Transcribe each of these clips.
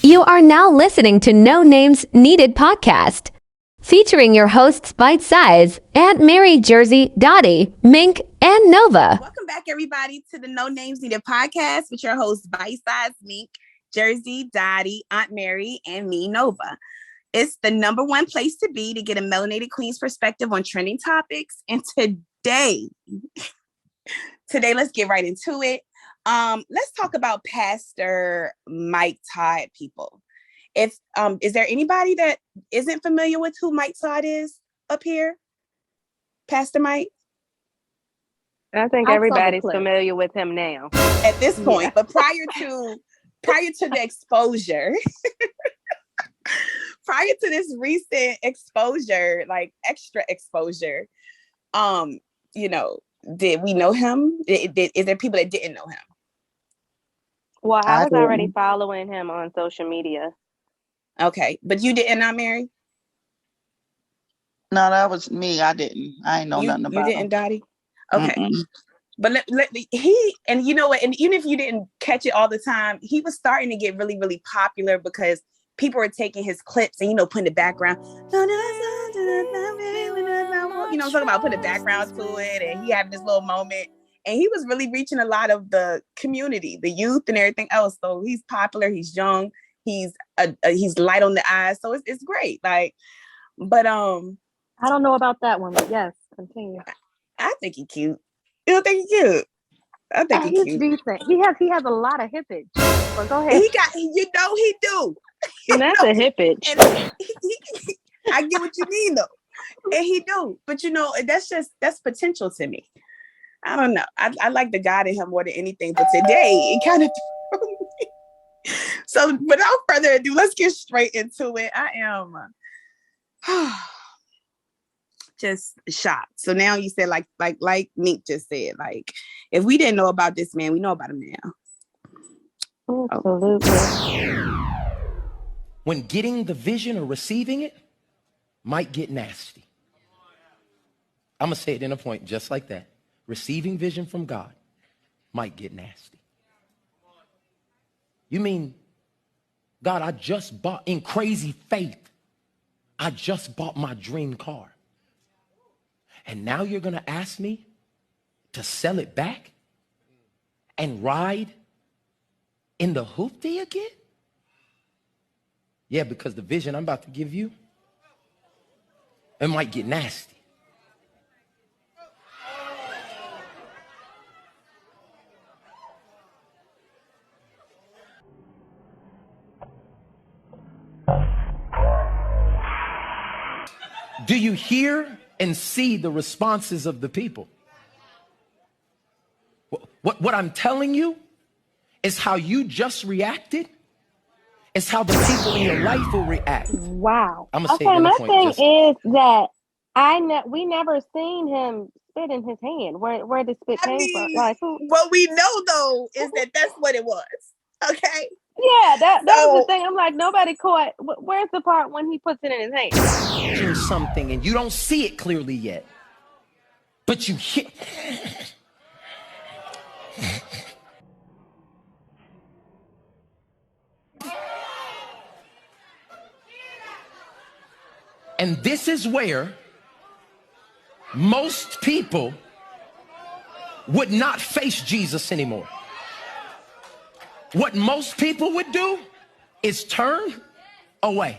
You are now listening to No Names Needed podcast, featuring your hosts Bite Size, Aunt Mary, Jersey, Dottie, Mink, and Nova. Welcome back, everybody, to the No Names Needed podcast with your hosts Bite Size, Mink, Jersey, Dottie, Aunt Mary, and me, Nova. It's the number one place to be to get a melanated queen's perspective on trending topics. And today, let's get right into it. Let's talk about Pastor Mike Todd, people. Is there anybody that isn't familiar with who Mike Todd is up here? Pastor Mike? I think everybody's familiar with him now. At this point, yeah. But prior to the exposure, prior to this recent exposure, like extra exposure, did we know him? Is there people that didn't know him? Well, I was already following him on social media. Okay, but you didn't, not Mary? No, that was me. I didn't. I ain't know nothing about him. You didn't, Dottie? Okay. Mm-mm. But and you know what? And even if you didn't catch it all the time, he was starting to get really, really popular because people were taking his clips and, putting the background. I'm talking about putting the background to it, and he having this little moment. And he was really reaching a lot of the community, the youth and everything else. So he's popular. He's young. He's light on the eyes. So it's great. I don't know about that one, but yes, continue. I think he's cute. You don't think he's cute? I think he's cute. Decent. He has a lot of hippage. But go ahead. He do. And that's a hippage. I get what you mean though. And he do. But that's potential to me. I don't know. I like the God in him more than anything. But today it kind of threw me. So without further ado, let's get straight into it. I am just shocked. So now you said like Mink just said, like, if we didn't know about this man, we know about him now. Absolutely. When getting the vision or receiving it might get nasty. I'm gonna say it in a point just like that. Receiving vision from God might get nasty. You mean, God, I just bought, in crazy faith, I just bought my dream car. And now you're going to ask me to sell it back and ride in the hoopty again? Yeah, because the vision I'm about to give you, it might get nasty. Do you hear and see the responses of the people? What I'm telling you is how you just reacted is how the people in your life will react. Wow. I'm gonna say my thing is that we never seen him spit in his hand. Where the spit came from? Like, what we know though is that that's what it was. Okay. Yeah, that was the thing. I'm like, nobody caught. Where's the part when he puts it in his hand? Do something and you don't see it clearly yet, but you hear. And this is where most people would not face Jesus anymore. What most people would do is turn away.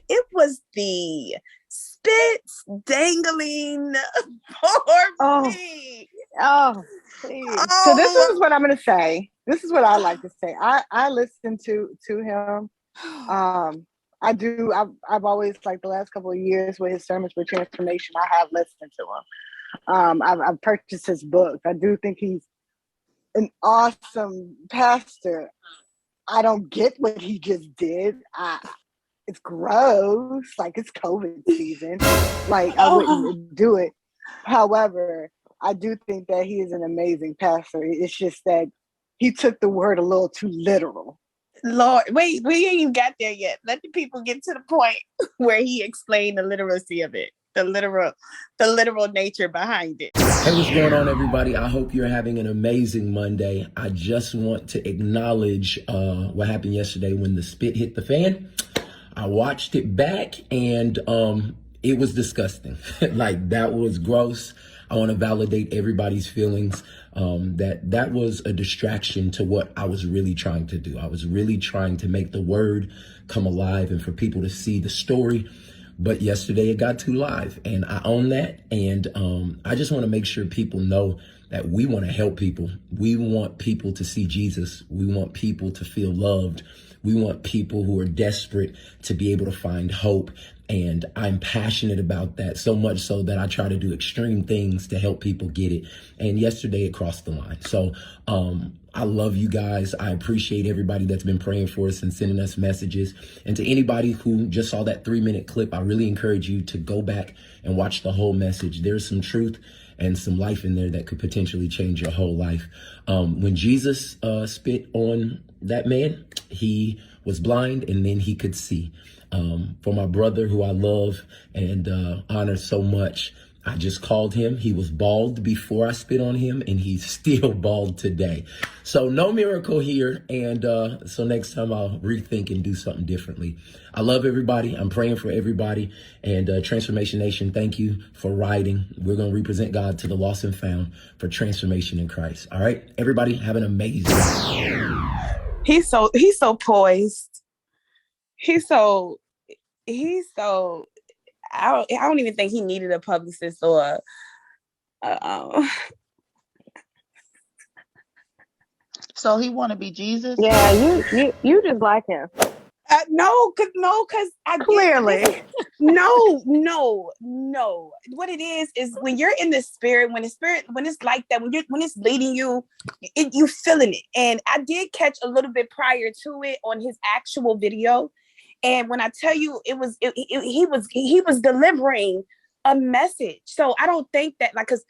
It was the spits dangling for me. Oh, please. So this is what I'm going to say. This is what I like to say. I listen to him. I've always, like the last couple of years with his sermons for transformation, I have listened to him. I've purchased his books. I do think he's an awesome pastor. I don't get what he just did. It's gross. Like, it's COVID season. Like, I wouldn't do it. However, I do think that he is an amazing pastor. It's just that he took the word a little too literal. Lord, wait, we ain't even got there yet. Let the people get to the point where he explained the literacy of it, the literal nature behind it. Hey, what's going on, everybody? I hope you're having an amazing Monday. I just want to acknowledge what happened yesterday when the spit hit the fan. I watched it back and it was disgusting. Like, that was gross. I want to validate everybody's feelings. That was a distraction to what I was really trying to do. I was really trying to make the word come alive and for people to see the story. But yesterday it got too live, and I own that. And I just want to make sure people know that we want to help people. We want people to see Jesus. We want people to feel loved. We want people who are desperate to be able to find hope. And I'm passionate about that, so much so that I try to do extreme things to help people get it. And yesterday it crossed the line. So I love you guys. I appreciate everybody that's been praying for us and sending us messages. And to anybody who just saw that 3-minute clip, I really encourage you to go back and watch the whole message. There's some truth and some life in there that could potentially change your whole life. When Jesus spit on that man, he was blind and then he could see. For my brother, who I love and honor so much, I just called him. He was bald before I spit on him, and he's still bald today. So no miracle here. And so next time I'll rethink and do something differently. I love everybody. I'm praying for everybody. And Transformation Nation, thank you for riding. We're going to represent God to the lost and found for transformation in Christ. All right, everybody, have an amazing day. He's so poised. He's so I don't even think he needed a publicist or So he want to be Jesus? Yeah, you just like him. No, cause I Clearly. No. What it is when you're in the spirit, when it's like that, when it's leading you, you feeling it. And I did catch a little bit prior to it on his actual video. And when I tell you, he was delivering a message. So I don't think that, like, cause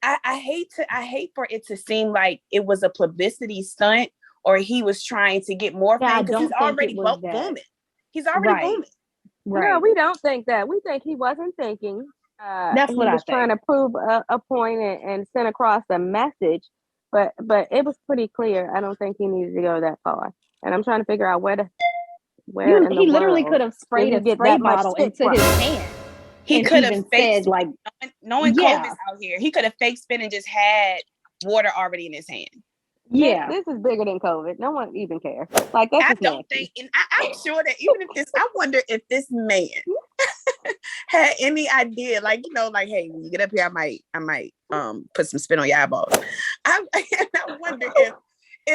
I hate for it to seem like it was a publicity stunt or he was trying to get more fame, because he's already booming. He's already booming. Right. No, we don't think that. We think he wasn't thinking. That's what he was I think. trying to prove a point and send across a message, but it was pretty clear. I don't think he needed to go that far. And I'm trying to figure out where he literally could have sprayed a spray bottle into his hand. He could have said, like, knowing COVID's out here, he could have fake spit and just had water already in his hand. Yeah, this is bigger than COVID. No one even cares. Like, that's I don't think, and I'm sure that even if this, I wonder if this man had any idea, like, like, hey, when you get up here, I might put some spit on your eyeballs. I wonder if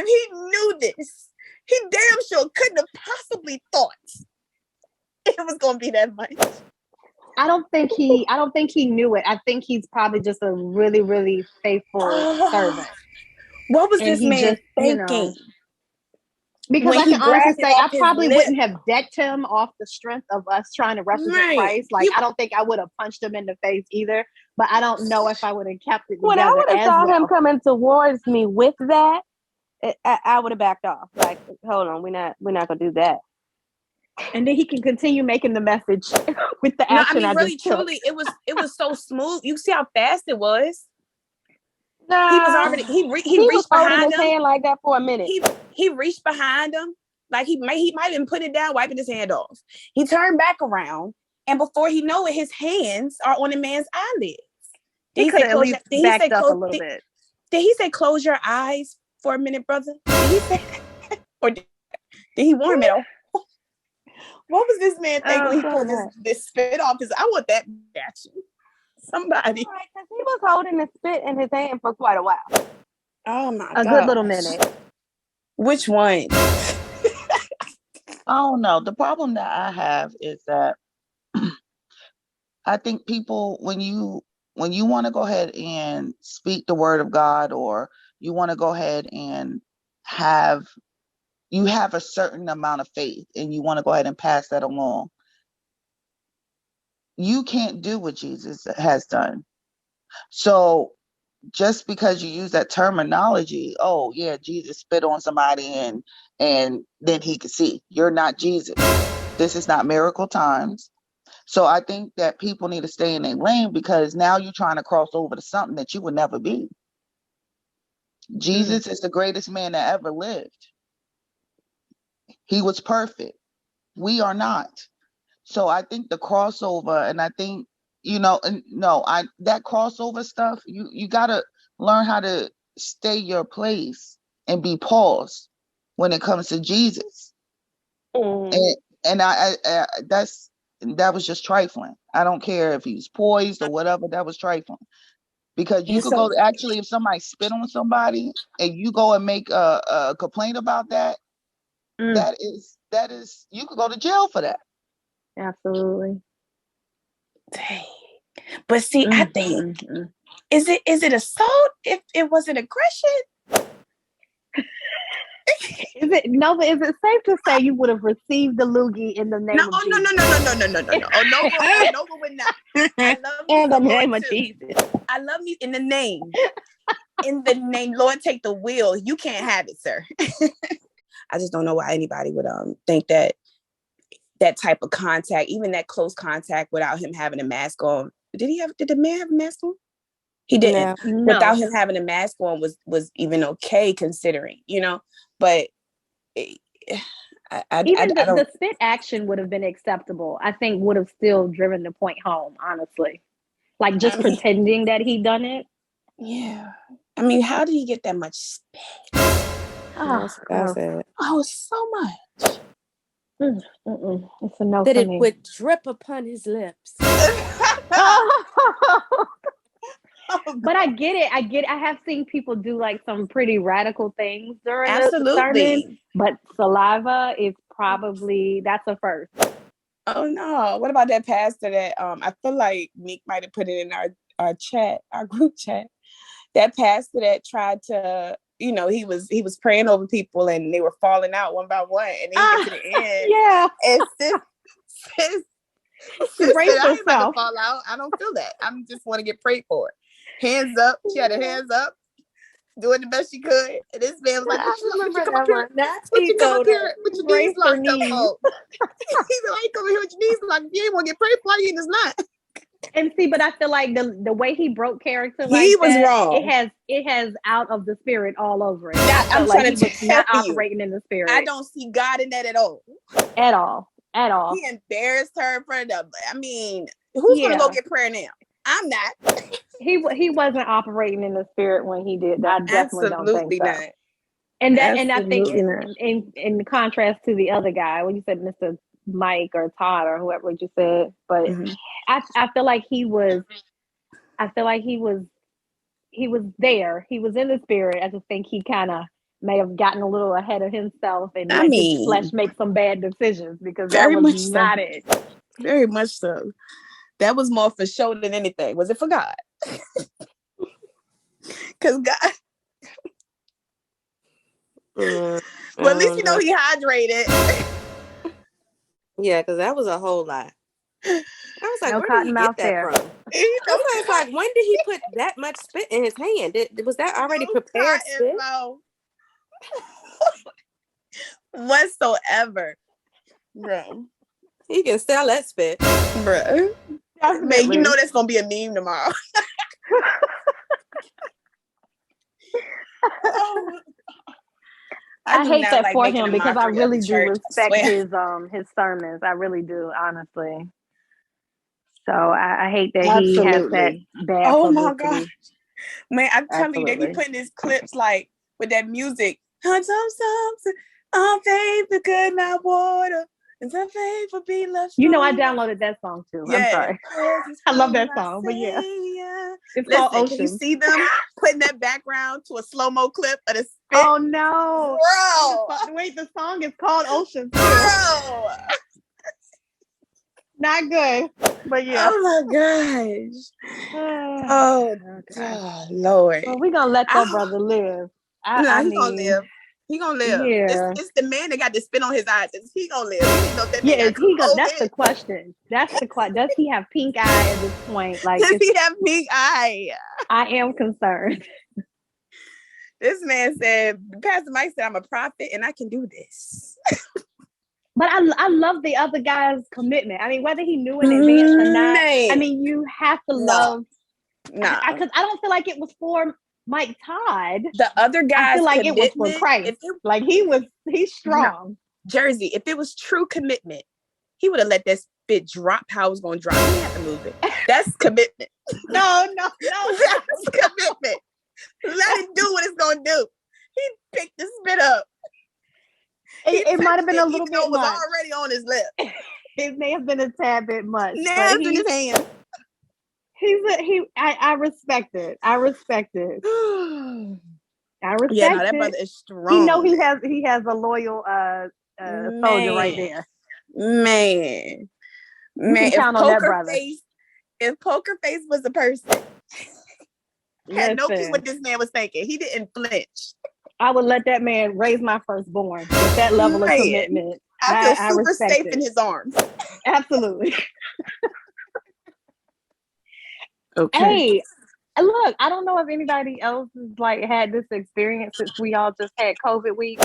he knew this. He damn sure couldn't have possibly thought it was going to be that much. I don't think he knew it. I think he's probably just a really, really faithful servant. What was this man thinking? Because I can honestly say I probably wouldn't have decked him off the strength of us trying to represent Christ. Like, I don't think I would have punched him in the face either. But I don't know if I would have kept it together. When I would have saw him coming towards me with that, I would have backed off. Like, hold on, we're not gonna do that. And then he can continue making the message with the action. Really, truly, it was so smooth. You see how fast it was. No, he was already he reached behind his hand like that for a minute. He reached behind him, like he might even put it down, wiping his hand off. He turned back around, and before he know it, his hands are on the man's eyelids. He could have at least backed up a little bit. Did he say close your eyes for a minute, brother? Did he say, or did he warm it off? What was this man thinking when he pulled this spit off his? I want that reaction. Somebody. Right, because he was holding the spit in his hand for quite a while. Oh my God. A good little minute. Which one? Oh no. The problem that I have is that I think people, when you want to go ahead and speak the word of God, or you want to go ahead and you have a certain amount of faith and you want to go ahead and pass that along, you can't do what Jesus has done. So just because you use that terminology, oh yeah, Jesus spit on somebody and then he could see. You're not Jesus. This is not miracle times. So I think that people need to stay in their lane, because now you're trying to cross over to something that you would never be. Jesus is the greatest man that ever lived. He was perfect. We are not. So I think the crossover, and I think, that crossover stuff, you gotta learn how to stay your place and be paused when it comes to Jesus. And I that was just trifling. I don't care if he's poised or whatever. That was trifling, because you could go actually, if somebody spit on somebody and you go and make a complaint about that, that is you could go to jail for that. Absolutely. Dang. But see, I think is it assault if it wasn't aggression? Is it safe to say you would have received the loogie in the name of Jesus? No. Oh, Nova would not. I love you in the name of Jesus. I love you in the name. In the name, Lord, take the wheel. You can't have it, sir. I just don't know why anybody would think that type of contact, even that close contact, without him having a mask on. Did the man have a mask on? He didn't. No. Without him having a mask on was even okay, considering, but the spit action would have been acceptable. I think would have still driven the point home, honestly. Like just pretending that he done it. Yeah. I mean, how did he get that much spit? That's it. Oh, so much. It's a no that for it me. would drip upon his lips. But I get it. I have seen people do like some pretty radical things during the sermon, but saliva is probably, that's a first. Oh no. What about that pastor that I feel like Meek might have put it in our chat, our group chat. That pastor that tried to, he was praying over people and they were falling out one by one, and then he get to the end. Yeah. And sis said, I ain't about to fall out. I don't feel that. I just want to get prayed for. Hands up. She had her hands up, doing the best she could. And this man was like, what you come up here with your knees locked up for? He's like, come here with your knees locked. If you ain't want to get prayed for, you just not. And see, but I feel like the way he broke character, he was wrong. It has out of the spirit all over it. I'm trying to tell you, operating in the spirit. I don't see God in that at all. At all. He embarrassed her in front of. I mean, who's gonna go get prayer now? I'm not. He wasn't operating in the spirit when he did that. I definitely don't think so. Not. And I think in contrast to the other guy, when you said Mr. Mike or Todd or whoever you said, but I feel like he was there. He was in the spirit. I just think he kind of may have gotten a little ahead of himself and let his flesh make some bad decisions, because that was not it. Very much so. That was more for show than anything. Was it for God? Because God. Well, at least he hydrated. Yeah, because that was a whole lot. I was like, where did he get that from? I was like, when did he put that much spit in his hand? Was that already prepared spit? Whatsoever. Bro. He can sell that spit. Bro. Man, that's going to be a meme tomorrow. I hate that for him, because I really do respect his sermons. I really do, honestly. So I hate that he has that bad publicity. Oh my God. Man, I'm telling you, they be putting these clips like with that music. On faith for good, not water. And some faith for being left. I downloaded that song too. Yeah. I'm sorry. I love that song, but yeah. It's called Ocean. Can you see them putting that background to a slow-mo clip of the spit? Oh no. Bro. Wait, the song is called Ocean. Bro. Not good, but yeah. Oh my gosh. Oh Lord. Well, we're gonna let that brother live. He's gonna live. He gonna live. Yeah. It's the man that got the spit on his eyes. He gonna live. He know that is he gonna? That's the question. That's the question. Does he have pink eye at this point? Like, does he have pink eye? I am concerned. This man said, Pastor Mike said, I'm a prophet and I can do this. But I love the other guy's commitment. I mean, whether he knew in advance or not, I mean, you have to love. No. Because I don't feel like it was for Mike Todd. The other guy, I feel like it was for Christ. He's strong. No. Jersey, if it was true commitment, he would have let that spit drop how it was going to drop. He didn't have to move it. That's commitment. No. That's commitment. Let it do what it's going to do. He picked the spit up. It might have been a little bit much. It was already on his lip. It may have been a tad bit much. Nails in his hand. I respect it. I respect it. Yeah, no, that brother is strong. He know he has a loyal soldier right there. Man, count on that brother. If Poker Face was a person, had no clue what this man was thinking. He didn't flinch. I would let that man raise my firstborn with that level of commitment. I feel super safe in his arms. Absolutely. Okay. Hey, look, I don't know if anybody else has like had this experience since we all just had COVID week.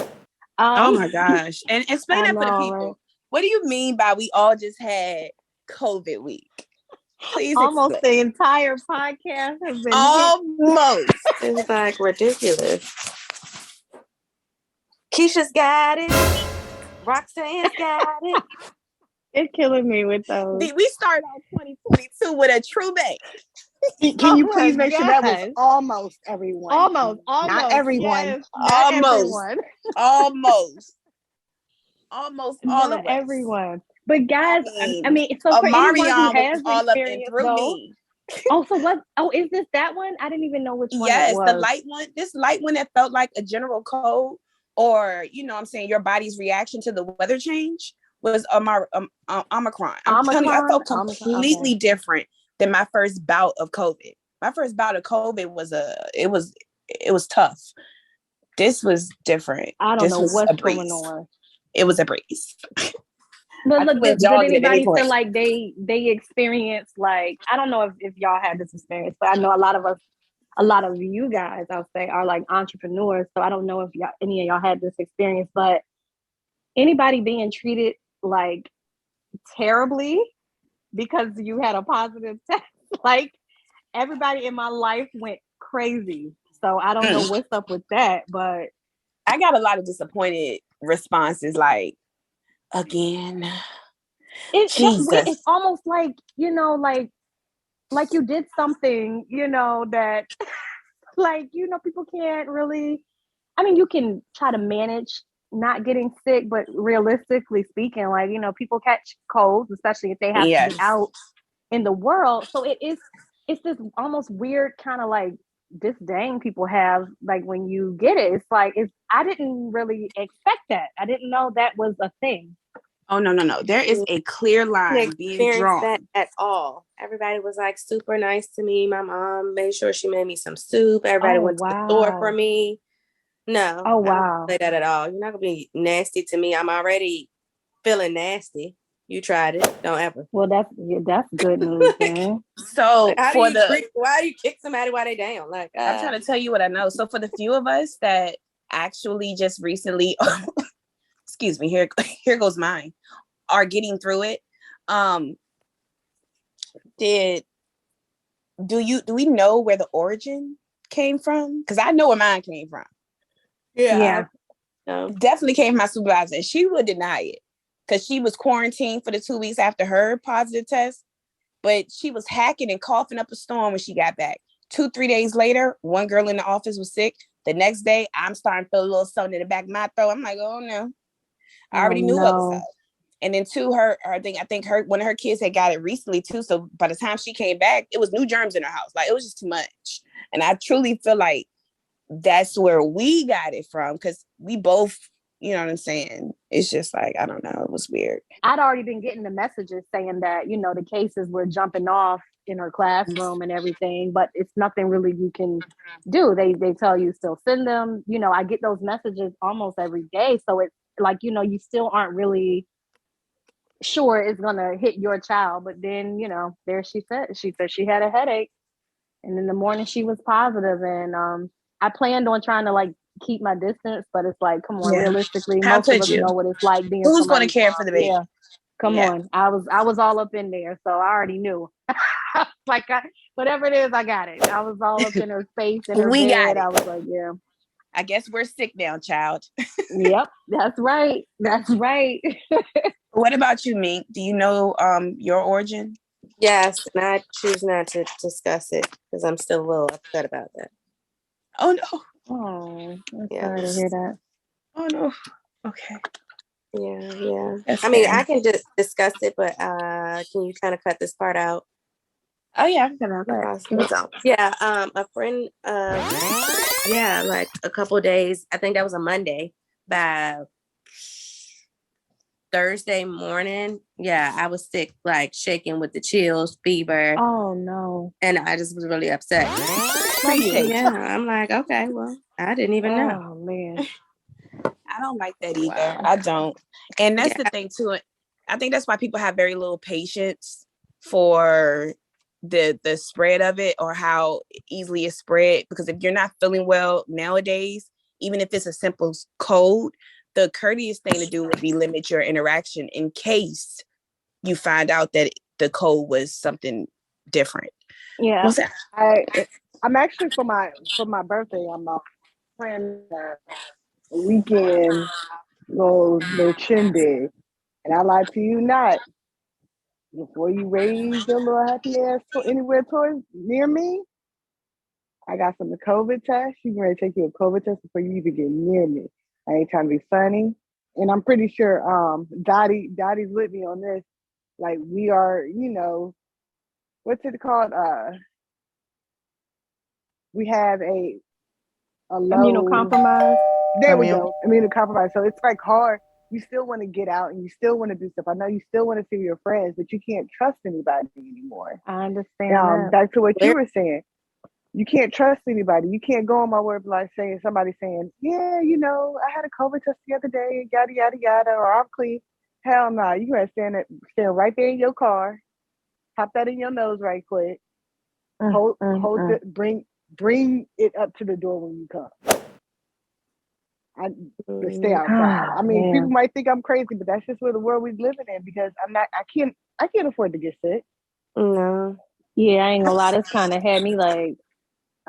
Oh my gosh. And explain that for the people. Right? What do you mean by we all just had COVID week? Please almost explain. The entire podcast has been almost. It's like ridiculous. Keisha's got it. Roxanne's got it. It's killing me with those. We started out 2022 with a true bang. Can you please make sure that was almost everyone? Almost. Not everyone. Yes, not everyone. Almost all of us. Everyone. But guys, I mean, so for anyone who has all up and through me. So what? Oh, is this that one? I didn't even know which one. Yes, it was. The light one. This light one that felt like a general cold, or I'm saying your body's reaction to the weather change was Omicron. I'm telling you, I felt completely different than my first bout of COVID. My first bout of COVID was it was tough. This was different. I don't know what's going on. It was a breeze. But look, did anybody feel like they experienced, like, I don't know if y'all had this experience, but I know a lot of you guys, I'll say, are like entrepreneurs. So I don't know if any of y'all had this experience, but anybody being treated like terribly because you had a positive test. Like, everybody in my life went crazy. So I don't know what's up with that, but I got a lot of disappointed responses, like, again. It's almost like, like you did something, that like, people can't really, I mean, you can try to manage not getting sick, but realistically speaking, like, people catch colds, especially if they have to be out in the world. So it's this almost weird kind of like disdain people have, like, when you get it. It's like, I didn't really expect that. I didn't know that was a thing. Oh, no. There is a clear line being drawn. That at all. Everybody was like super nice to me. My mom made sure she made me some soup. Everybody went to the store for me. No. Oh, wow. I don't say that at all. You're not going to be nasty to me. I'm already feeling nasty. You tried it. Don't ever. Well, that's good news, man. So why do you kick somebody while they down? Like, I'm trying to tell you what I know. So for the few of us that actually just recently, excuse me, here goes mine, are getting through it. Do we know where the origin came from? Because I know where mine came from. Yeah. Definitely came from my supervisor, and she would deny it because she was quarantined for the 2 weeks after her positive test, but she was hacking and coughing up a storm when she got back. 2-3 days later, one girl in the office was sick. The next day, I'm starting to feel a little something in the back of my throat. I'm like, oh no. I already knew what was up. And then I think one of her kids had got it recently too. So by the time she came back, it was new germs in her house. Like, it was just too much. And I truly feel like that's where we got it from, because we both You know what I'm saying? It's just like, I don't know. It was weird. I'd already been getting the messages saying that, you know, the cases were jumping off in her classroom and everything, but it's nothing really you can do. They tell you still send them. You know, I get those messages almost every day. So it's like, you know, you still aren't really sure it's gonna hit your child. But then, you know, there she said she had a headache. And in the morning she was positive. And I planned on trying to like keep my distance, but it's like, come on, realistically, How most of could us you? know what it's like being Who's going to somebody's care mom. for the baby? Yeah. Come on. I was all up in there, so I already knew. Like whatever it is, I got it. I was all up in her face and her We got bed. it. I was like, yeah. I guess we're sick now, child. Yep, that's right. That's right. What about you, Mink? Do you know your origin? Yes, and I choose not to discuss it because I'm still a little upset about that. Oh no. Oh, I'm sorry to hear that. Oh no. Okay. Yeah. That's I mean, fair. I can just discuss it, but can you kind of cut this part out? Oh yeah, I can cut out. Yeah, a friend like a couple days, I think that was a Monday, by Thursday morning, I was sick, like shaking with the chills, fever. Oh no. And I just was really upset. I'm like, okay, well, I didn't even know. Oh man. I don't like that either. Wow. I don't. And that's the thing too. I think that's why people have very little patience for the spread of it or how easily it's spread. Because if you're not feeling well nowadays, even if it's a simple cold, the courteous thing to do would be limit your interaction in case you find out that the cold was something different. Yeah. What's that? I'm actually for my birthday, I'm planning a weekend little shindig. And I lie to you not, before you raise your little happy ass anywhere towards near me, I got some COVID tests. You can ready to take you a COVID test before you even get near me. I ain't trying to be funny. And I'm pretty sure Dottie's with me on this. Like we are, you know, what's it called? We have a low immunocompromised. There we go. Immunocompromised. So it's like hard. You still want to get out and you still want to do stuff. I know you still want to see your friends, but you can't trust anybody anymore. I understand that. Back to what you were saying. You can't trust anybody. You can't go on my word like somebody saying, yeah, you know, I had a COVID test the other day, yada, yada, yada, or I'm clean. Hell no. You gotta stand right there in your car, pop that in your nose right quick, bring it up to the door when you come. To stay outside. I mean, people might think I'm crazy, but that's just where the world we're living in because I can't afford to get sick. No. Yeah, I ain't gonna lie. This kind of had me like,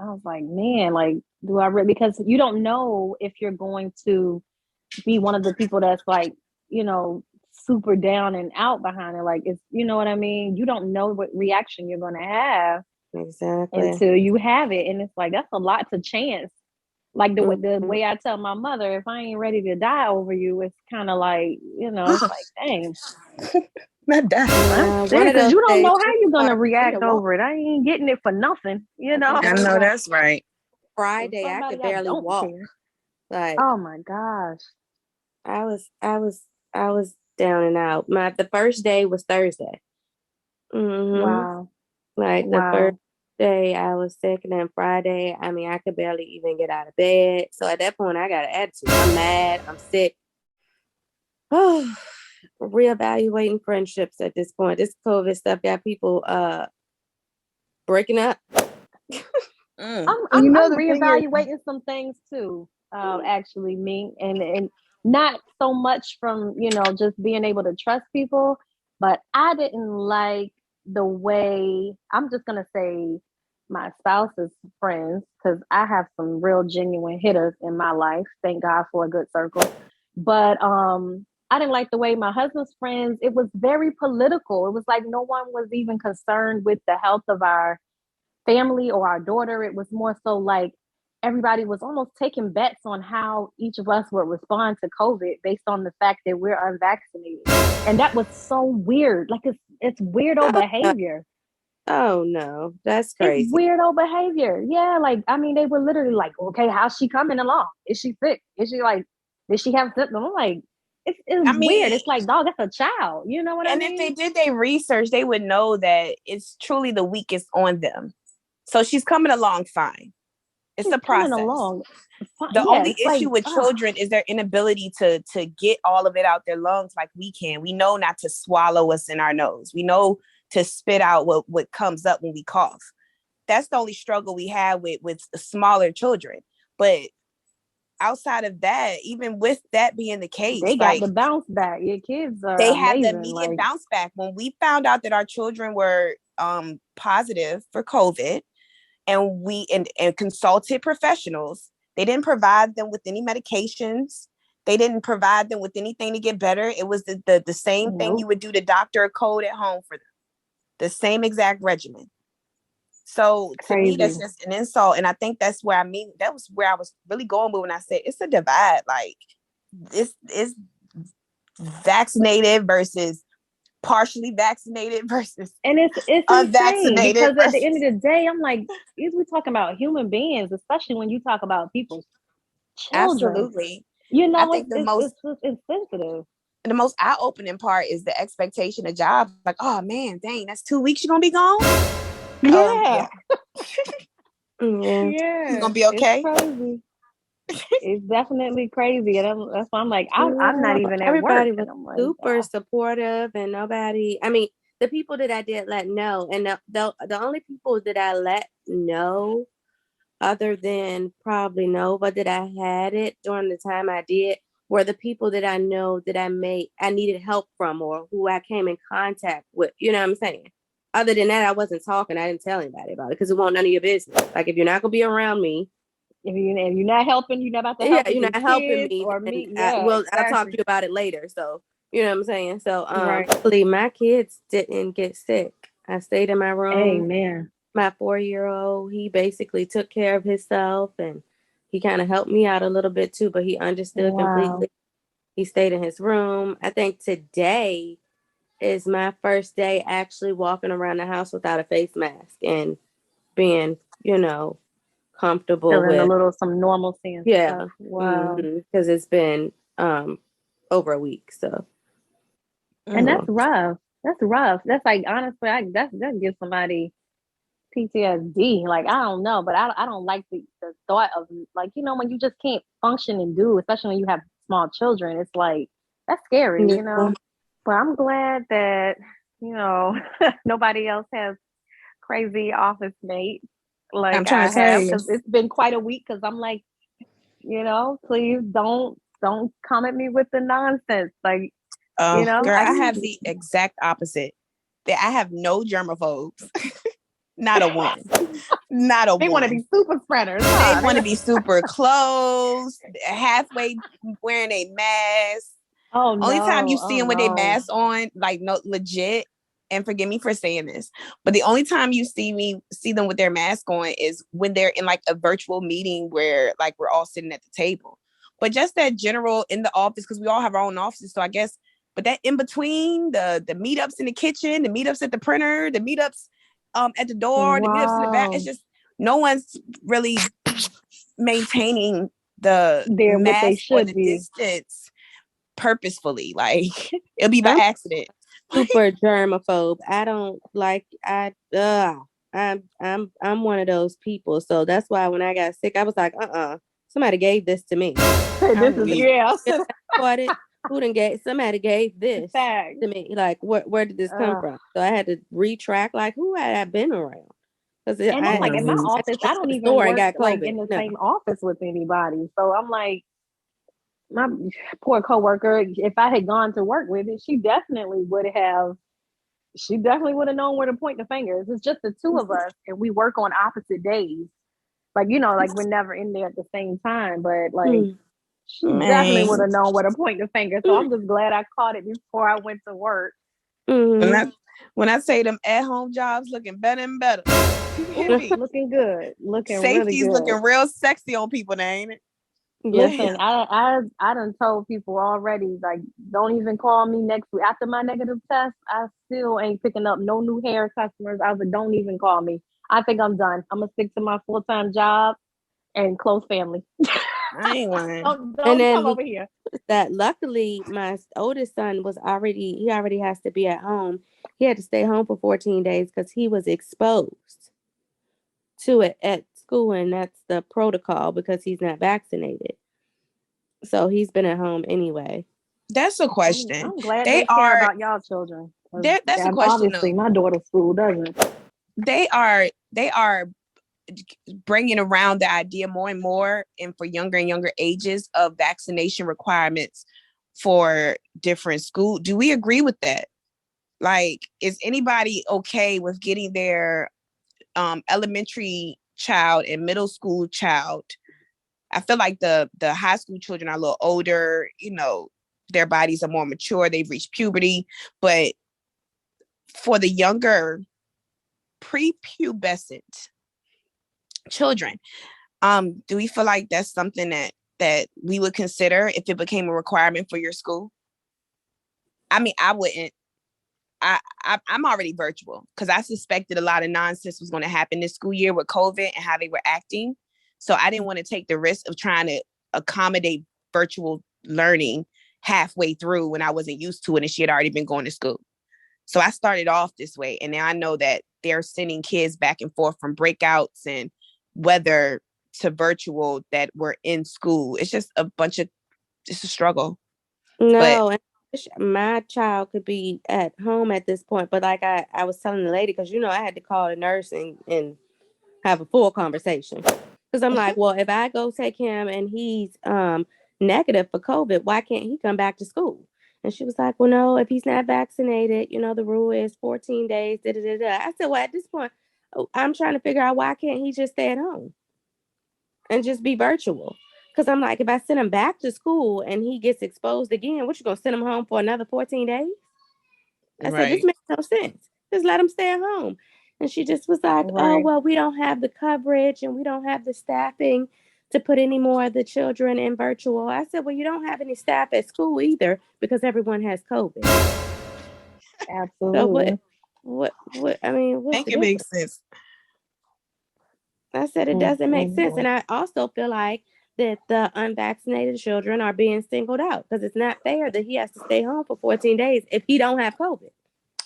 I was like, man, like, do I really? Because you don't know if you're going to be one of the people that's like, you know, super down and out behind it. Like, it's, you know what I mean? You don't know what reaction you're gonna have until you have it, and it's like that's a lot to chance. Like the way I tell my mother, if I ain't ready to die over you, it's kind of like, you know, it's like, dang. Not die. Because you don't know how you're going to react over it. I ain't getting it for nothing, you know? I know that's right. Friday, I could barely walk. Like, oh my gosh. I was down and out. The first day was Thursday. Wow. Like the first day I was sick, and then Friday, I mean, I could barely even get out of bed. So at that point, I got an attitude. I'm mad. I'm sick. Oh, reevaluating friendships at this point. This COVID stuff got people breaking up. I'm reevaluating some things too. Actually, me and not so much from, you know, just being able to trust people, but I didn't like the way, I'm just gonna say my spouse's friends, because I have some real genuine hitters in my life. Thank God for a good circle. But I didn't like the way my husband's friends, it was very political. It was like no one was even concerned with the health of our family or our daughter. It was more so like everybody was almost taking bets on how each of us would respond to COVID based on the fact that we're unvaccinated. And that was so weird. Like it's weirdo behavior. Oh no, that's crazy. It's weirdo behavior. Yeah, like I mean, they were literally like, okay, how's she coming along? Is she sick? Is she like, Did she have symptoms? I'm like, it's weird. It's like, dog, that's a child. You know what I mean? And if they did their research, they would know that it's truly the weakest on them. So she's coming along fine. It's a process. Along. The only issue with children is their inability to get all of it out their lungs like we can. We know not to swallow what's in our nose. We know to spit out what comes up when we cough. That's the only struggle we have with smaller children. But outside of that, even with that being the case, they got the bounce back. Your kids are they amazing. had the immediate bounce back. When we found out that our children were positive for COVID, and we and consulted professionals, they didn't provide them with any medications. They didn't provide them with anything to get better. It was the same thing you would do to doctor a cold at home for them. The same exact regimen. So to me, that's just an insult. And I think that's where that was where I was really going with when I said it's a divide. Like it's vaccinated versus partially vaccinated versus and it's unvaccinated. Because at the end of the day, I'm like, we're talking about human beings, especially when you talk about people's children. Absolutely. You know, I think it's sensitive. The most eye-opening part is the expectation of jobs. Like, oh man, dang, that's 2 weeks you're gonna be gone. Yeah. Yeah. You're gonna be okay. It's crazy. It's definitely crazy, and that's why I'm like, I'm not even at everybody work. was super supportive, and nobody. I mean, the people that I did let know, and the only people that I let know, other than probably Nova, that I had it during the time I did, were the people that I know that I needed help from, or who I came in contact with. You know what I'm saying? Other than that, I wasn't talking. I didn't tell anybody about it because it wasn't none of your business. Like, if you're not gonna be around me. If you're not helping, you're not about to help. Yeah, you're not helping me. Or me. I'll talk to you about it later. So you know what I'm saying. So hopefully my kids didn't get sick. I stayed in my room. Amen. My 4-year-old, he basically took care of himself, and he kind of helped me out a little bit too. But he understood completely. He stayed in his room. I think today is my first day actually walking around the house without a face mask and being, comfortable with some normalcy and stuff. Wow. Because it's been over a week. So and that's rough. That's like, honestly, that gives somebody PTSD. Like, I don't know, but I don't like the thought of, like, when you just can't function and do, especially when you have small children. It's like, that's scary, But I'm glad that nobody else has crazy office mates like I'm trying to have, because it's been quite a week. Because I'm like, please don't come at me with the nonsense. Like, girl, I have the exact opposite. That I have no germaphobes. Not a one. Not a one. They want to be super spreaders. They want to be super close, halfway wearing a mask. Oh, no. Only time you see them with a mask on, like, no, legit, and forgive me for saying this, but the only time you see them with their mask on is when they're in like a virtual meeting where like we're all sitting at the table. But just that general in the office, because we all have our own offices. So I guess, but that in between, the meetups in the kitchen, the meetups at the printer, the meetups at the door, the meetups in the back, it's just no one's really maintaining the mask or the distance purposefully. Like, it'll be by accident. Super germaphobe. I don't like. I'm one of those people. So that's why when I got sick, I was like, somebody gave this to me. Somebody gave this to me. Like, where did this come from? So I had to retract. Like, who had I been around? Because in my office, I don't even work like in the same office with anybody. So I'm like, my poor coworker, if I had gone to work with it, she definitely would have known where to point the fingers. It's just the two of us, and we work on opposite days. Like, like we're never in there at the same time, but like she definitely would have known where to point the finger. So I'm just glad I caught it before I went to work. When I say them at-home jobs looking better and better. Looking good. Safety's really good. Looking real sexy on people now, ain't it? Listen, I done told people already, like, don't even call me next week. After my negative test, I still ain't picking up no new hair customers. I was like, don't even call me. I think I'm done. I'm going to stick to my full-time job and close family. I ain't lying. Don't come over here. That luckily my oldest son he already has to be at home. He had to stay home for 14 days because he was exposed to it at school, and that's the protocol because he's not vaccinated. So he's been at home anyway. That's a question. I'm glad they care about y'all children. That's a question. Obviously, my daughter's school doesn't. They are bringing around the idea more and more, and for younger and younger ages, of vaccination requirements for different schools. Do we agree with that? Like, is anybody okay with getting their elementary child and middle school child? I feel like the high school children are a little older, their bodies are more mature, they've reached puberty, but for the younger prepubescent children, do we feel like that's something that we would consider if it became a requirement for your school? I mean, I wouldn't. I'm already virtual because I suspected a lot of nonsense was going to happen this school year with COVID and how they were acting. So I didn't want to take the risk of trying to accommodate virtual learning halfway through when I wasn't used to it and she had already been going to school. So I started off this way. And now I know that they're sending kids back and forth from breakouts and weather to virtual that were in school. It's just it's a struggle. No, my child could be at home at this point, but like I was telling the lady, because I had to call a nurse and have a full conversation, because I'm like, well, if I go take him and he's negative for COVID, why can't he come back to school? And she was like, well, no, if he's not vaccinated, the rule is 14 days. I said, well, at this point, I'm trying to figure out why can't he just stay at home and just be virtual? Because I'm like, if I send him back to school and he gets exposed again, what, you going to send him home for another 14 days? I said, this makes no sense. Just let him stay at home. And she just was like, oh, well, we don't have the coverage and we don't have the staffing to put any more of the children in virtual. I said, well, you don't have any staff at school either because everyone has COVID. Absolutely. So what I mean, what's make it make sense. I said, it doesn't make sense. And I also feel like that the unvaccinated children are being singled out because it's not fair that he has to stay home for 14 days if he don't have COVID.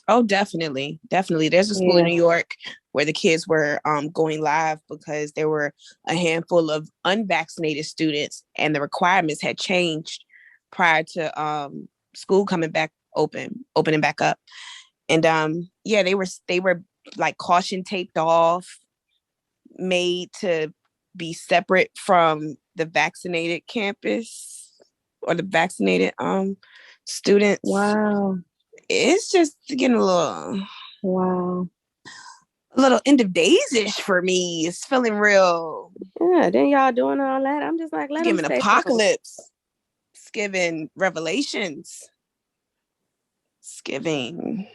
Oh, definitely. Definitely. There's a school in New York where the kids were going live because there were a handful of unvaccinated students and the requirements had changed prior to school coming back opening back up. And they were like caution taped off, made to be separate from the vaccinated campus or the vaccinated students. Wow. It's just getting a little end of days-ish for me. It's feeling real. Yeah, then y'all doing all that. I'm just like, let them stay apocalypse. Home. It's giving revelations. It's giving.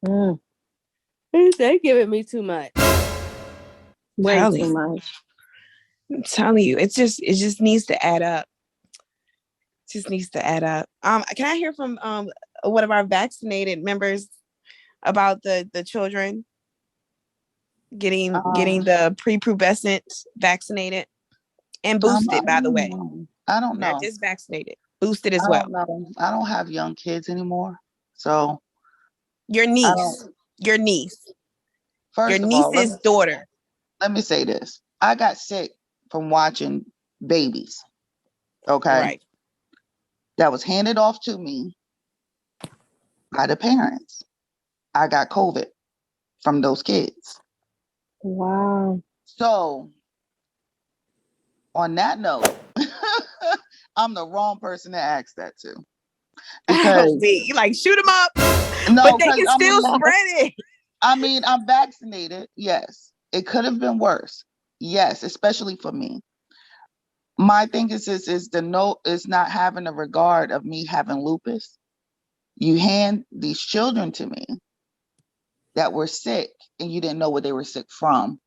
They giving me too much. Way too much. I'm telling you, it just needs to add up. It just needs to add up. Can I hear from one of our vaccinated members about the children getting the prepubescent vaccinated and boosted, by the way? I don't know. Not just vaccinated, boosted as well. I don't have young kids anymore. So your niece's daughter. Let me say this. I got sick from watching babies. Okay. Right. That was handed off to me by the parents. I got COVID from those kids. Wow. So on that note, I'm the wrong person to ask that to. Because you like shoot them up, but they can still spread it. I mean, I'm vaccinated. Yes. It could have been worse. Yes, especially for me. My thing is not having a regard of me having lupus. You hand these children to me that were sick and you didn't know what they were sick from.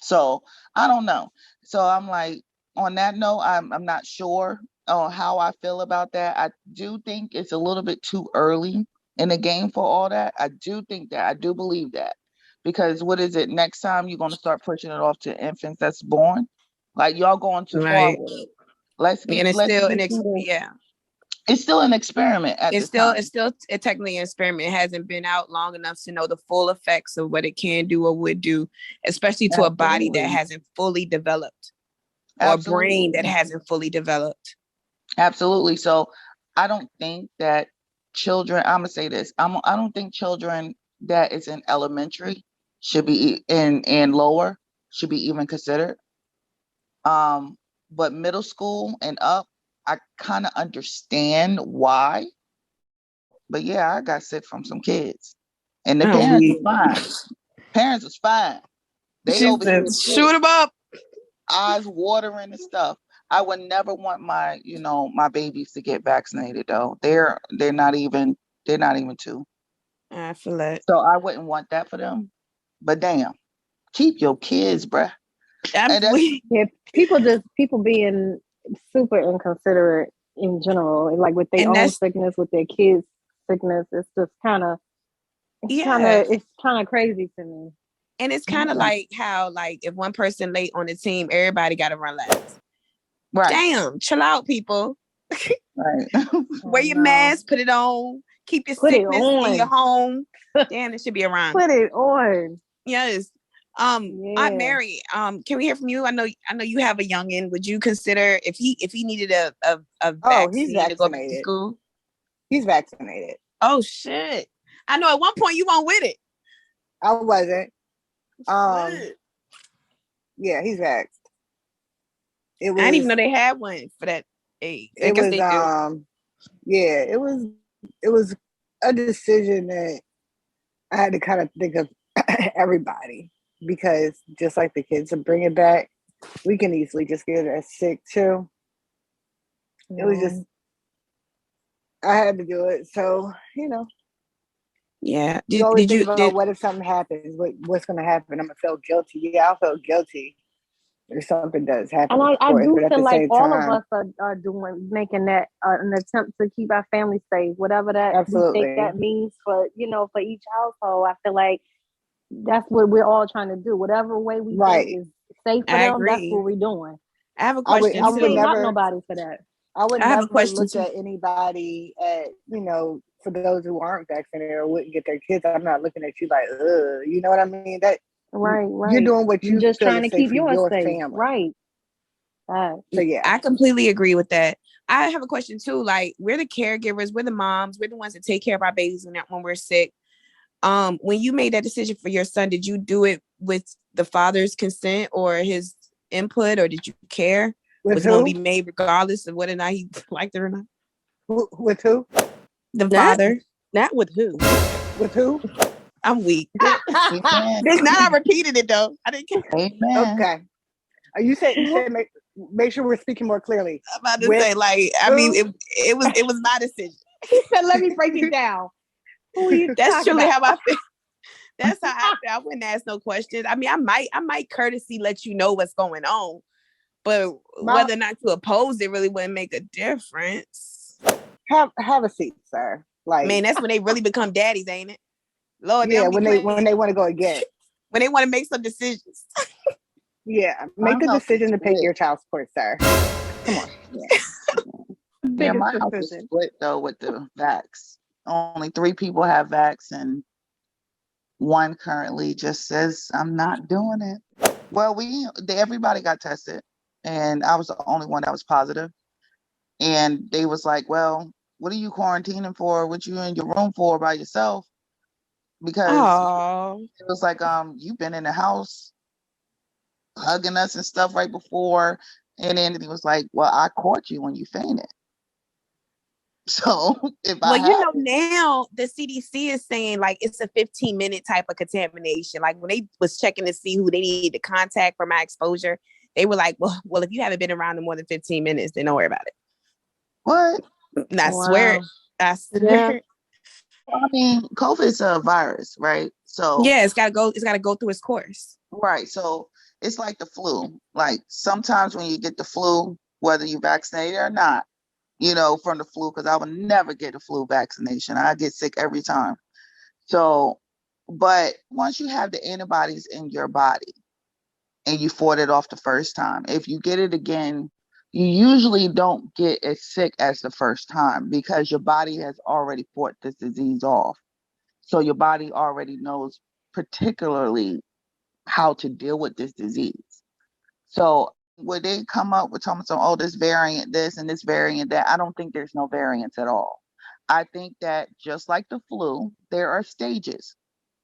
So I don't know. So I'm like, on that note, I'm not sure on how I feel about that. I do think it's a little bit too early in the game for all that. I do believe that. Because what is it? Next time you're going to start pushing it off to infants that's born? Like y'all going too far with it. Let's get, and it's let's still get It's still an experiment at it's this time. still technically an experiment. It hasn't been out long enough to know the full effects of what it can do or would do, especially to a body that hasn't fully developed or a brain that hasn't fully developed. Absolutely. So I don't think that children, I'm gonna say this, I don't think children that is in elementary should be in lower should be even considered. But middle school and up, I kind of understand why. But yeah, I got sick from some kids, and the parents was fine. Parents was fine. They over here shoot them up, eyes watering and stuff. I would never want my, my babies to get vaccinated though. They're not even 2. I feel that. So I wouldn't want that for them. But damn, keep your kids, bruh. People being super inconsiderate in general, like with their own sickness, with their kids' sickness. It's just kind of crazy to me. And it's kind of like how, like, if one person late on the team, everybody got to run last. Right. Damn, chill out, people. Right. Wear your mask, put it on, keep your sickness in your home. Damn, it should be around. Put it on. Yes. Aunt Mary, can we hear from you? I know you have a youngin'. Would you consider if he needed a vaccine to go back to school? He's vaccinated. Oh shit. I know at one point you weren't with it. I wasn't. Yeah, he's vaxxed. I didn't even know they had one for that age. I guess they do. Yeah, it was a decision that I had to kind of think of everybody, because just like the kids are bringing back, we can easily just get us sick too. It was just, I had to do it. So, Yeah. You always think about what if something happens? What's going to happen? I'm going to feel guilty. Yeah, I'll feel guilty if something does happen. And I do feel like all of us are making that an attempt to keep our family safe, whatever that we think that means for each household. I feel like that's what we're all trying to do. Whatever way we think is safe for them, that's what we're doing. I have a question. I would never nobody for that. I would never look at anybody for those who aren't vaccinated or wouldn't get their kids. I'm not looking at you like, you know what I mean? That right. You're doing what you're just trying to keep your safe. Family. Right. So yeah, I completely agree with that. I have a question too. Like, we're the caregivers, we're the moms, we're the ones that take care of our babies when we're sick. When you made that decision for your son, did you do it with the father's consent or his input, or did you care? Was it going to be made regardless of whether or not he liked it or not? With who? The father. Not with who? With who? I'm weak. It's not. I repeated it though. I didn't care. Amen. Okay. You said make sure we're speaking more clearly. I'm about to say, like, I mean, it was my decision. He said, "Let me break it down." That's truly how I feel. That's how I feel. I wouldn't ask no questions. I mean, I might courtesy let you know what's going on, but whether or not to oppose it really wouldn't make a difference. Have a seat, sir. Like, man, that's when they really become daddies, ain't it? Lord, yeah, when they want to go again, when they want to make some decisions. Yeah, make the decision to pay your child support, sir. Come on. Yeah, my house is split though with the vax. Only 3 people have vax, and 1 currently just says I'm not doing it. Well, everybody got tested, and I was the only one that was positive. And they was like, "Well, what are you quarantining for? What you in your room for by yourself?" Because it was like, you've been in the house hugging us and stuff right before, and then he was like, "Well, I caught you when you fainted." So now the CDC is saying like it's a 15-minute type of contamination. Like when they was checking to see who they needed to contact for my exposure, they were like, well, if you haven't been around in more than 15 minutes, then don't worry about it. What? And I swear. Yeah. I mean, COVID is a virus, right? So yeah, it's gotta go through its course. Right. So it's like the flu. Like sometimes when you get the flu, whether you're vaccinated or not, from the flu, because I would never get a flu vaccination. I get sick every time. So, but once you have the antibodies in your body, and you fought it off the first time. If you get it again, you usually don't get as sick as the first time because your body has already fought this disease off. So your body already knows particularly how to deal with this disease. So when they come up with talking about, oh, this variant this and this variant that, I don't think there's no variants at all. I think that just like the flu, there are stages.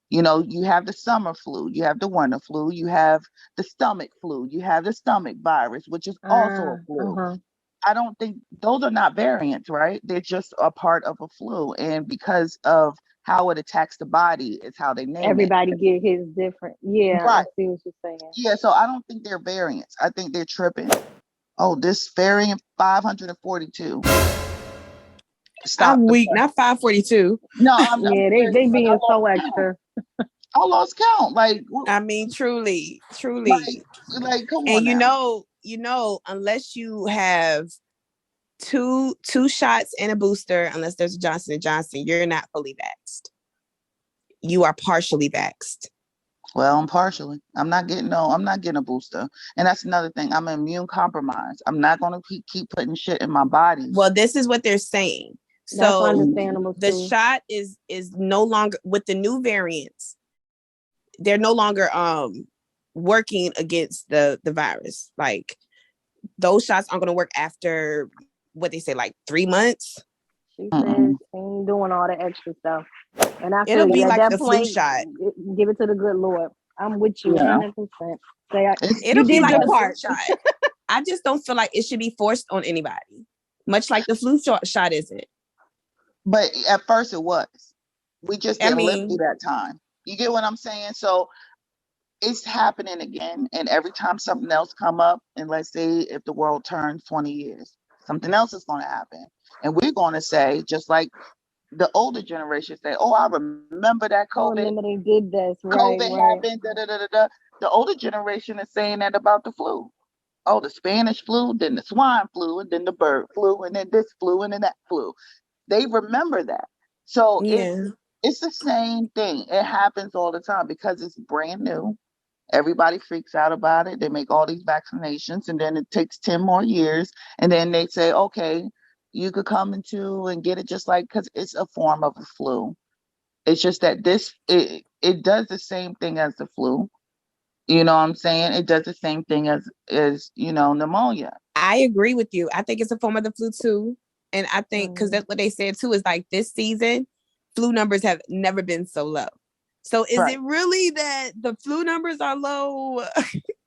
You know, you have the summer flu, you have the winter flu, you have the stomach flu, you have the stomach virus, which is also a flu. I don't think those are not variants, right? They're just a part of a flu. And because of how it attacks the body is how they name Everybody get his different. Yeah, Right. I see what you're saying. Yeah, so I don't think they're variants. I think they're tripping. Oh, this variant 542. Stop. I'm weak, not 542. No, I'm yeah, they being so extra. I lost count. Like, I mean, truly. Like come on. And now. you know, unless you have two shots and a booster, unless there's a Johnson & Johnson, you're not fully vaxxed. You are partially vaxxed. Well, I'm partially. I'm not getting a booster. And that's another thing. I'm immune compromised. I'm not going to keep putting shit in my body. Well, this is what they're saying. That's So understandable the too. shot is no longer with the new variants. They're no longer working against the virus. Like those shots aren't going to work after what they say, like 3 months. She says she ain't doing all the extra stuff. And I It'll feel be at like that the point, flu shot. Give it to the good Lord. I'm with you 100%. It'll be like the flu shot. I just don't feel like it should be forced on anybody, much like the flu shot isn't. But at first it was. We just didn't live through that time. You get what I'm saying? So it's happening again. And every time something else come up, and let's say if the world turns 20 years, something else is going to happen. And we're going to say, just like the older generation say, oh, I remember that COVID. I remember they did this. COVID happened. The older generation is saying that about the flu. Oh, the Spanish flu, then the swine flu, and then the bird flu, and then this flu, and then that flu. They remember that. So it's the same thing. It happens all the time because it's brand new. Everybody freaks out about it. They make all these vaccinations, and then it takes 10 more years. And then they say, okay, you could come into and get it just like, because it's a form of a flu. It's just that it does the same thing as the flu. You know what I'm saying? It does the same thing as pneumonia. I agree with you. I think it's a form of the flu too. And I think because that's what they said too, is like this season, flu numbers have never been so low. So is it really that the flu numbers are low?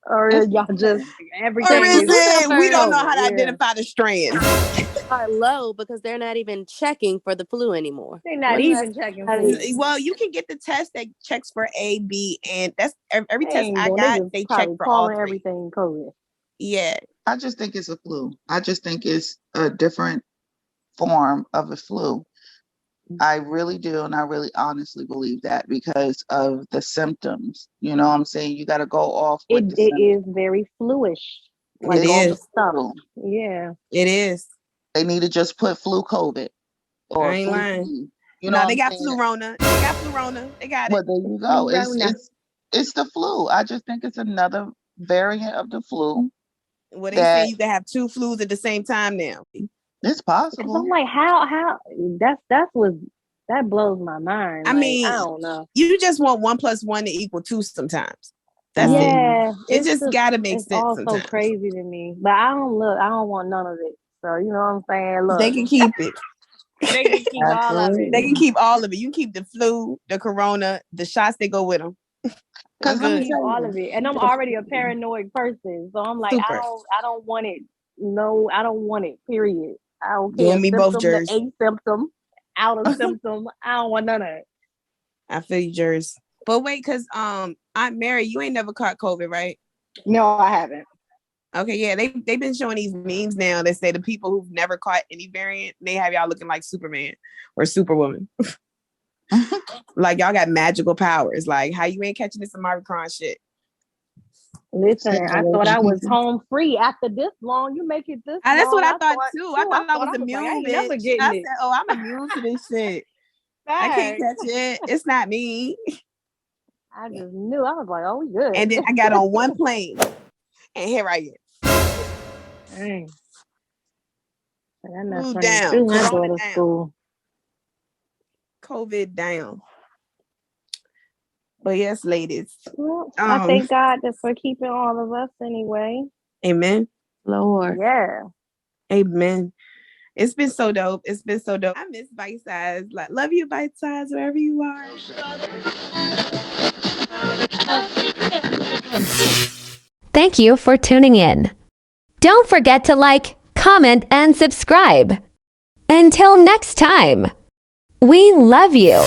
Or y'all just everything? Or is it we don't know how to identify the strands? Are low because they're not even checking for the flu anymore. They're not even checking for it. Well, you can get the test that checks for A, B, and that's every test I got. They check for all three. Everything COVID. Yeah, I just think it's a flu. I just think it's a different form of a flu. I really do, and I really honestly believe that because of the symptoms. You know what I'm saying? You got to go off with it is very fluish. Like it is. Stuff. Yeah. It is. They need to just put flu COVID. Or I ain't lying. flu. You know, they got flu-rona. They got flu-rona. They got it. But there you go. It's the flu. I just think it's another variant of the flu. Well, they say you can have two flus at the same time now. It's possible. I'm like, how that blows my mind. I mean, I don't know. You just want 1 + 1 = 2 sometimes. That's it. It just gotta make sense. It's all so crazy to me. But I don't want none of it. So you know what I'm saying? Look, they can keep it. They can keep all of it. They can keep all of it. You can keep the flu, the corona, the shots that go with them. Because I'm keep all of it, and I'm already a paranoid person, so I'm like, I don't want it. No, I don't want it. Period. I don't care. You and me both, Jers. A symptom, out of symptom. I don't want none of it. I feel you, Jers. But wait, because Aunt Mary, you ain't never caught COVID, right? No, I haven't. Okay, yeah, they've been showing these memes now that say the people who've never caught any variant, they have y'all looking like Superman or Superwoman. Like y'all got magical powers. Like how you ain't catching this Omicron shit? Listen, I thought I was home free after this long. You make it this long. That's what I thought too. I thought I was immune. Like, I said, oh, I'm immune to this shit. I can't catch it. It's not me. I just knew. I was like, oh, we good. And then I got on one plane, and here I am. Dang. Move down. My daughter's school. COVID down. But yes, ladies. Well, I thank God for keeping all of us anyway. Amen. Lord. Yeah. Amen. It's been so dope. It's been so dope. I miss Bite Size. Like, love you, Bite Size, wherever you are. Thank you for tuning in. Don't forget to like, comment, and subscribe. Until next time, we love you.